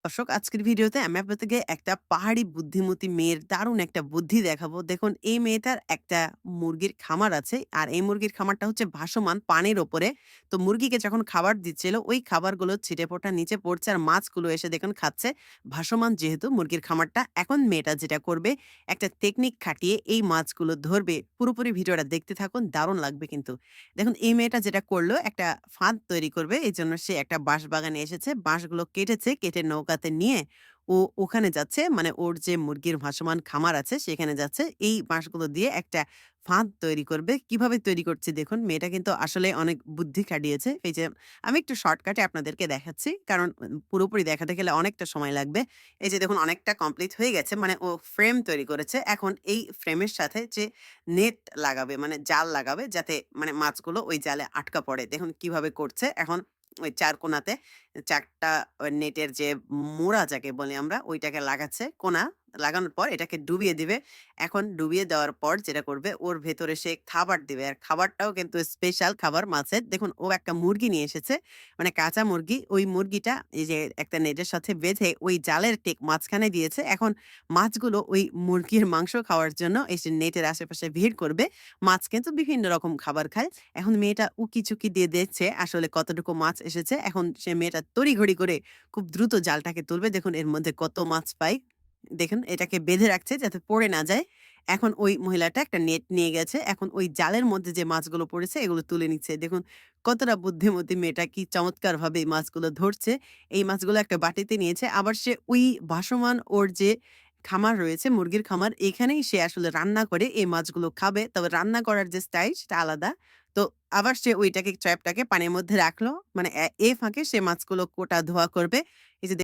দর্শক, আজকের ভিডিওতে আমি আপনাদেরকে একটা পাহাড়ি বুদ্ধিমতী মেয়ের দারুণ একটা বুদ্ধি দেখাবো। দেখুন, এই মেয়েটার একটা মুরগির খামার আছে। আর এই মুরগির খামারটা হচ্ছে ভাসমান পানির ওপরে। তো মুরগিকে যখন খাবার দিচ্ছিল, ওই খাবারগুলো ছিটেফোঁটা নিচে পড়ছে আর মাছগুলো এসে দেখুন খাচ্ছে। ভাসমান যেহেতু মুরগির খামারটা, এখন মেয়েটা যেটা করবে, একটা টেকনিক খাটিয়ে এই মাছগুলো ধরবে। পুরোপুরি ভিডিওটা দেখতে থাকুন, দারুণ লাগবে কিন্তু। দেখুন, এই মেয়েটা যেটা করলো, একটা ফাঁদ তৈরি করবে। এজন্য সে একটা বাঁশবাগানে এসেছে। বাঁশগুলো কেটেছে, কেটে নৌকাতে নিয়ে ও ওখানে যাচ্ছে। মানে ওর যে মুরগির ভাসমান খামার আছে সেখানে যাচ্ছে। এই বাঁশগুলো দিয়ে একটা ফাঁদ তৈরি করবে। কিভাবে তৈরি করছে দেখুন, মেয়েটা কিন্তু আসলে অনেক বুদ্ধি খাটিয়েছে। এই যে আমি একটু শর্টকাটে আপনাদেরকে দেখাচ্ছি। কারণ পুরোপুরি দেখাতে গেলে অনেকটা সময় লাগবে। এই যে দেখুন, অনেকটা কমপ্লিট হয়ে গেছে। মানে ও ফ্রেম তৈরি করেছে। এখন এই ফ্রেমের সাথে যে নেট লাগাবে, মানে জাল লাগাবে, যাতে মানে মাছগুলো ওই জালে আটকা পড়ে। দেখুন কিভাবে করছে। এখন ওই ৪ কোণাতে ৪ টা নেটের যে মোড়া যাকে বলি আমরা, ওইটাকে লাগাচ্ছে। কোণা লাগানোর পর এটাকে ডুবিয়ে দিবে। এখন ডুবিয়ে দেওয়ার পর যেটা করবে, ওর ভেতরে সে খাবার দিবে। আর খাবারটাও কিন্তু স্পেশাল খাবার মাছের। দেখুন, ও একটা মুরগি নিয়ে এসেছে। মানে কাঁচা মুরগি। ওই মুরগিটা এই যে একটা নেটের সাথে বেঁধে ওই জালের ঠিক মাঝখানে দিয়েছে। এখন মাছগুলো ওই মুরগির মাংস খাওয়ার জন্য এই যে নেটের আশেপাশে ভিড় করবে। মাছ কিন্তু বিভিন্ন রকম খাবার খায়। এখন মেয়েটা উকি-ঝুঁকি দিয়ে দেখছে আসলে কতটুকু মাছ এসেছে। এখন সে মেয়েটা তড়িঘড়ি করে খুব দ্রুত জালটাকে তুলবে। দেখুন এর মধ্যে কত মাছ পায়। দেখুন এটাকে বেঁধে রাখছে যাতে পড়ে না যায়। এখন ওই মহিলাটা একটা নেট নিয়ে গেছে। এখন ওই জালের মধ্যে যে মাছগুলো পড়েছে এগুলো তুলে নিচ্ছে। দেখুন কতটা বুদ্ধিমতী মেয়েটা, কি চমৎকারভাবে এই মাছগুলো ধরছে। এই মাছগুলো একটা বাটিতে নিয়েছে। আবার সে ওই ভাসমান ওর যে খামার রয়েছে, মুরগির খামার, এখানেই সে আসলে রান্না করে এই মাছগুলো খাবে। তবে রান্না করার যে স্টাইল সেটা আলাদা। তো আবার সে ওইটাকে ট্র্যাপটাকে পানির মধ্যে রাখলো। মানে এ ফাঁকে সে মাছগুলো কোটা ধোয়া করবে। এই যে